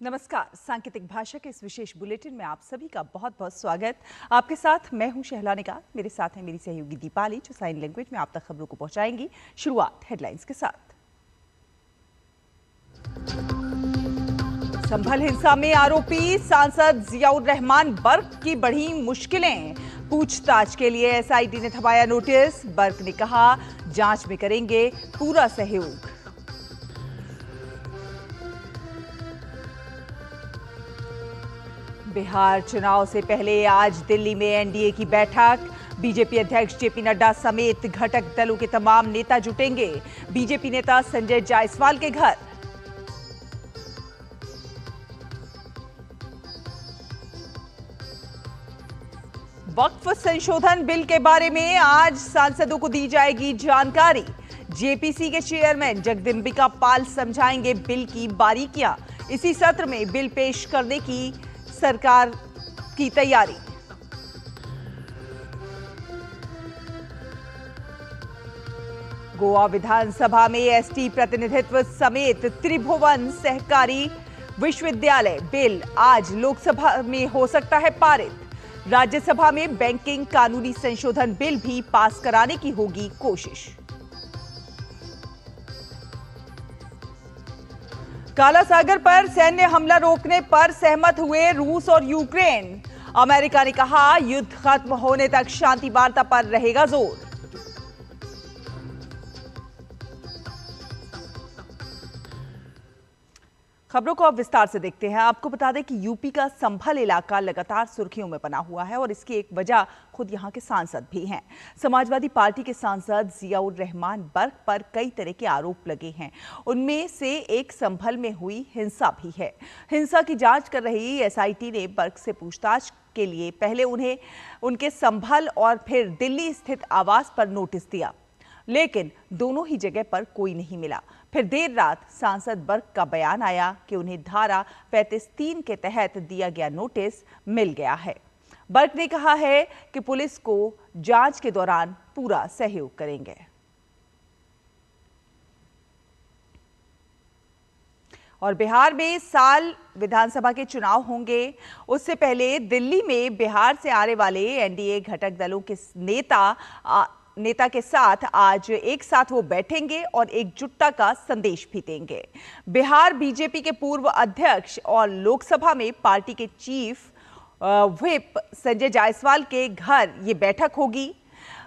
नमस्कार। सांकेतिक भाषा के इस विशेष बुलेटिन में आप सभी का बहुत बहुत स्वागत। आपके साथ मैं हूं शहला निगार। मेरे साथ है मेरी सहयोगी दीपाली, जो साइन लैंग्वेज में आप तक खबरों को पहुंचाएंगी। शुरुआत हेडलाइंस के साथ। संभल हिंसा में आरोपी सांसद जियाउर रहमान बर्क की बढ़ी मुश्किलें। पूछताछ के लिए एसआईटी ने थमाया नोटिस। बर्क ने कहा, जांच में करेंगे पूरा सहयोग। बिहार चुनाव से पहले आज दिल्ली में एनडीए की बैठक। बीजेपी अध्यक्ष जेपी नड्डा समेत घटक दलों के तमाम नेता जुटेंगे। बीजेपी नेता संजय जायसवाल के घर। वक्फ संशोधन बिल के बारे में आज सांसदों को दी जाएगी जानकारी। जेपीसी के चेयरमैन जगदम्बिका पाल समझाएंगे बिल की बारीकियां। इसी सत्र में बिल पेश करने की सरकार की तैयारी। गोवा विधानसभा में एसटी प्रतिनिधित्व समेत त्रिभुवन सहकारी विश्वविद्यालय बिल आज लोकसभा में हो सकता है पारित। राज्यसभा में बैंकिंग कानूनी संशोधन बिल भी पास कराने की होगी कोशिश। काला सागर पर सैन्य हमला रोकने पर सहमत हुए रूस और यूक्रेन। अमेरिका ने कहा, युद्ध खत्म होने तक शांति वार्ता पर रहेगा जोर। खबरों को अब विस्तार से देखते हैं। आपको बता दें कि यूपी का संभल इलाका लगातार सुर्खियों में बना हुआ है और इसकी एक वजह खुद यहां के सांसद भी हैं। समाजवादी पार्टी के सांसद जियाउर रहमान बर्क पर कई तरह के आरोप लगे हैं। उनमें से एक संभल में हुई हिंसा भी है। हिंसा की जांच कर रही एसआईटी ने बर्क से पूछताछ के लिए पहले उन्हें उनके संभल और फिर दिल्ली स्थित आवास पर नोटिस दिया, लेकिन दोनों ही जगह पर कोई नहीं मिला। फिर देर रात सांसद बर्क का बयान आया कि उन्हें धारा 35(3) के तहत दिया गया नोटिस मिल गया है। बर्क ने कहा है कि पुलिस को जांच के दौरान पूरा सहयोग करेंगे। और बिहार में साल विधानसभा के चुनाव होंगे। उससे पहले दिल्ली में बिहार से आने वाले एनडीए घटक दलों के नेता के साथ आज एक साथ वो बैठेंगे और एकजुटता का संदेश भी देंगे। बिहार बीजेपी के पूर्व अध्यक्ष और लोकसभा में पार्टी के चीफ व्हिप संजय जायसवाल के घर ये बैठक होगी।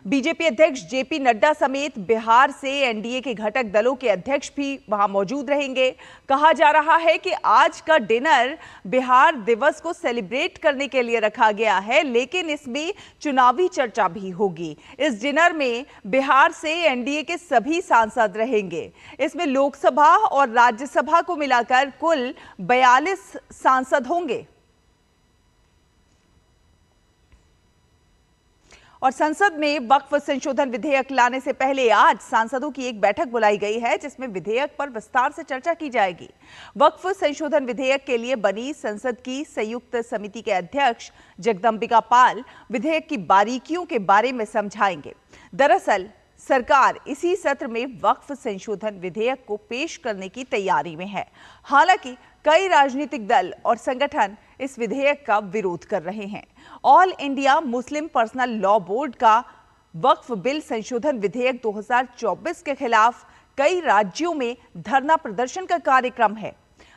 बीजेपी अध्यक्ष जेपी नड्डा समेत बिहार से एनडीए के घटक दलों के अध्यक्ष भी वहां मौजूद रहेंगे। कहा जा रहा है कि आज का डिनर बिहार दिवस को सेलिब्रेट करने के लिए रखा गया है, लेकिन इसमें चुनावी चर्चा भी होगी। इस डिनर में बिहार से एनडीए के सभी सांसद रहेंगे। इसमें लोकसभा और राज्यसभा को मिलाकर कुल 42 सांसद होंगे। और संसद में वक्फ संशोधन विधेयक लाने से पहले आज सांसदों की एक बैठक बुलाई गई है, जिसमें विधेयक पर विस्तार से चर्चा की जाएगी। वक्फ संशोधन विधेयक के लिए बनी संसद की संयुक्त समिति के अध्यक्ष जगदम्बिका पाल विधेयक की बारीकियों के बारे में समझाएंगे। दरअसल सरकार इसी सत्र में वक्फ संशोधन विधेयक को पेश करने की तैयारी में है। हालांकि कई राजनीतिक दल और संगठन इस विधेयक का विरोध कर रहे हैं। All India Muslim personal law board का वक्फ बिल संशोधन विधेयक 2024 के खिलाफ कई राज्यों में धरना प्रदर्शन का कार्यक्रम है।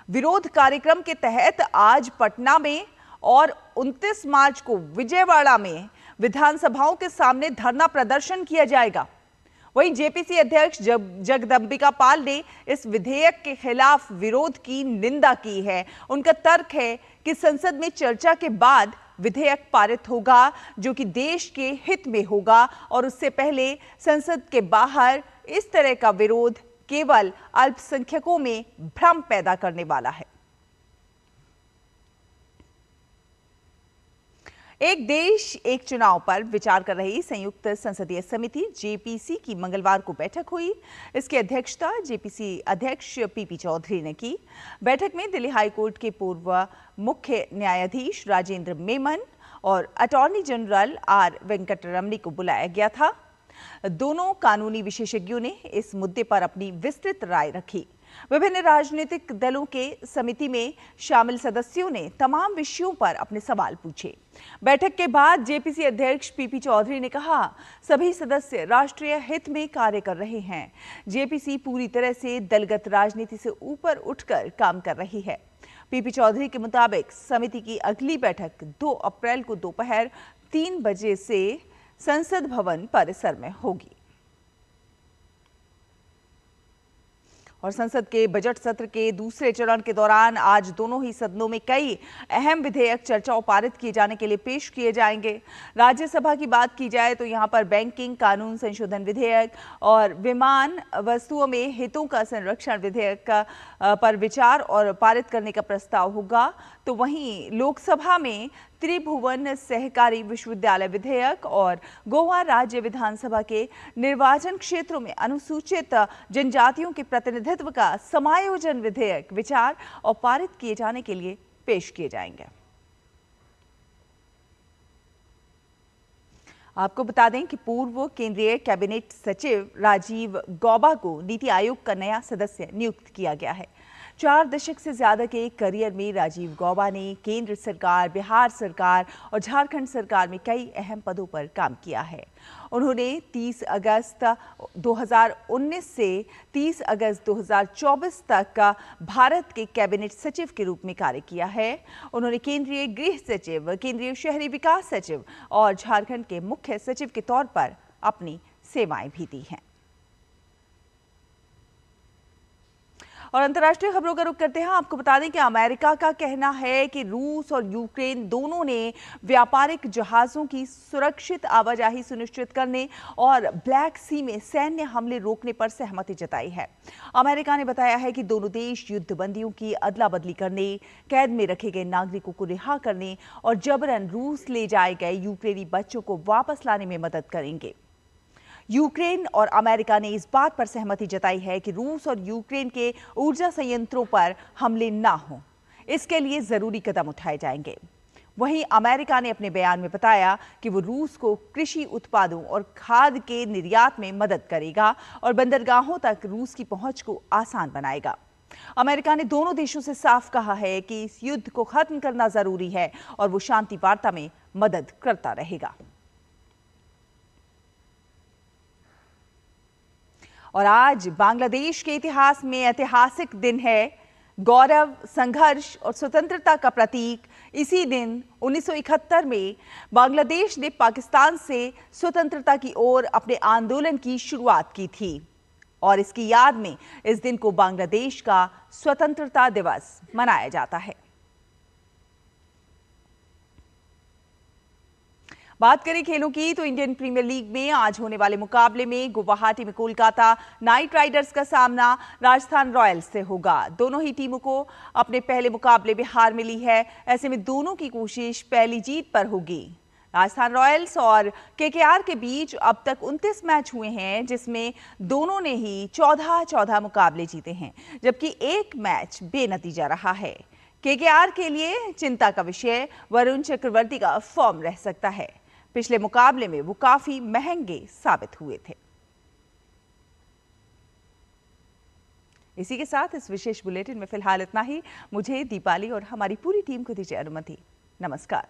विरोध कार्यक्रम के तहत आज पटना में और 29 मार्च को विजयवाड़ा में विधानसभाओं के सामने धरना प्रदर्शन किया जाएगा। वहीं जेपीसी अध्यक्ष जगदम्बिका पाल ने इस विधेयक के खिलाफ विरोध की निंदा की है। उनका तर्क है कि संसद में चर्चा के बाद विधेयक पारित होगा, जो कि देश के हित में होगा, और उससे पहले संसद के बाहर इस तरह का विरोध केवल अल्पसंख्यकों में भ्रम पैदा करने वाला है। एक देश एक चुनाव पर विचार कर रही संयुक्त संसदीय समिति जेपीसी की मंगलवार को बैठक हुई। इसकी अध्यक्षता जेपीसी अध्यक्ष पीपी चौधरी ने की। बैठक में दिल्ली हाईकोर्ट के पूर्व मुख्य न्यायाधीश राजेंद्र मेमन और अटॉर्नी जनरल आर वेंकटरमणी को बुलाया गया था। दोनों कानूनी विशेषज्ञों ने इस मुद्दे पर अपनी विस्तृत राय रखी। विभिन्न राजनीतिक दलों के समिति में शामिल सदस्यों ने तमाम विषयों पर अपने सवाल पूछे। बैठक के बाद जेपीसी अध्यक्ष पीपी चौधरी ने कहा, सभी सदस्य राष्ट्रीय हित में कार्य कर रहे हैं। जेपीसी पूरी तरह से दलगत राजनीति से ऊपर उठकर काम कर रही है। पीपी चौधरी के मुताबिक समिति की अगली बैठक 2 अप्रैल को दोपहर 3 बजे से संसद भवन परिसर में होगी। और संसद के बजट सत्र के दूसरे चरण के दौरान आज दोनों ही सदनों में कई अहम विधेयक चर्चा और पारित किए जाने के लिए पेश किए जाएंगे। राज्यसभा की बात की जाए तो यहां पर बैंकिंग कानून संशोधन विधेयक और विमान वस्तुओं में हितों का संरक्षण विधेयक पर विचार और पारित करने का प्रस्ताव होगा। तो वहीं लोकसभा में त्रिभुवन सहकारी विश्वविद्यालय विधेयक और गोवा राज्य विधानसभा के निर्वाचन क्षेत्रों में अनुसूचित जनजातियों के प्रतिनिधित्व का समायोजन विधेयक विचार और पारित किए जाने के लिए पेश किए जाएंगे। आपको बता दें कि पूर्व केंद्रीय कैबिनेट सचिव राजीव गौबा को नीति आयोग का नया सदस्य नियुक्त किया गया है। 4 दशक से ज्यादा के करियर में राजीव गौबा ने केंद्र सरकार, बिहार सरकार और झारखंड सरकार में कई अहम पदों पर काम किया है। उन्होंने 30 अगस्त 2019 से 30 अगस्त 2024 तक भारत के कैबिनेट सचिव के रूप में कार्य किया है। उन्होंने केंद्रीय गृह सचिव, केंद्रीय शहरी विकास सचिव और झारखंड के मुख्य सचिव के तौर पर अपनी सेवाएं भी दी हैं। और अंतर्राष्ट्रीय खबरों का रुख करते हैं। आपको बता दें कि अमेरिका का कहना है कि रूस और यूक्रेन दोनों ने व्यापारिक जहाजों की सुरक्षित आवाजाही सुनिश्चित करने और ब्लैक सी में सैन्य हमले रोकने पर सहमति जताई है। अमेरिका ने बताया है कि दोनों देश युद्धबंदियों की अदला बदली करने, कैद में रखे गए नागरिकों को रिहा करने और जबरन रूस ले जाए गए यूक्रेनी बच्चों को वापस लाने में मदद करेंगे। यूक्रेन और अमेरिका ने इस बात पर सहमति जताई है कि रूस और यूक्रेन के ऊर्जा संयंत्रों पर हमले ना हों। इसके लिए जरूरी कदम उठाए जाएंगे। वहीं अमेरिका ने अपने बयान में बताया कि वो रूस को कृषि उत्पादों और खाद के निर्यात में मदद करेगा और बंदरगाहों तक रूस की पहुंच को आसान बनाएगा। अमेरिका ने दोनों देशों से साफ कहा है कि इस युद्ध को खत्म करना जरूरी है और वो शांति वार्ता में मदद करता रहेगा। और आज बांग्लादेश के इतिहास में ऐतिहासिक दिन है। गौरव, संघर्ष और स्वतंत्रता का प्रतीक। इसी दिन 1971 में बांग्लादेश ने पाकिस्तान से स्वतंत्रता की ओर अपने आंदोलन की शुरुआत की थी और इसकी याद में इस दिन को बांग्लादेश का स्वतंत्रता दिवस मनाया जाता है। बात करें खेलों की तो इंडियन प्रीमियर लीग में आज होने वाले मुकाबले में गुवाहाटी में कोलकाता नाइट राइडर्स का सामना राजस्थान रॉयल्स से होगा। दोनों ही टीमों को अपने पहले मुकाबले में हार मिली है। ऐसे में दोनों की कोशिश पहली जीत पर होगी। राजस्थान रॉयल्स और केकेआर के बीच अब तक 29 मैच हुए हैं, जिसमें दोनों ने ही 14-14 मुकाबले जीते हैं, जबकि एक मैच बेनतीजा रहा है। केकेआर के लिए चिंता का विषय वरुण चक्रवर्ती का फॉर्म रह सकता है। पिछले मुकाबले में वो काफी महंगे साबित हुए थे। इसी के साथ इस विशेष बुलेटिन में फिलहाल इतना ही। मुझे, दीपाली और हमारी पूरी टीम को दीजिए अनुमति। नमस्कार।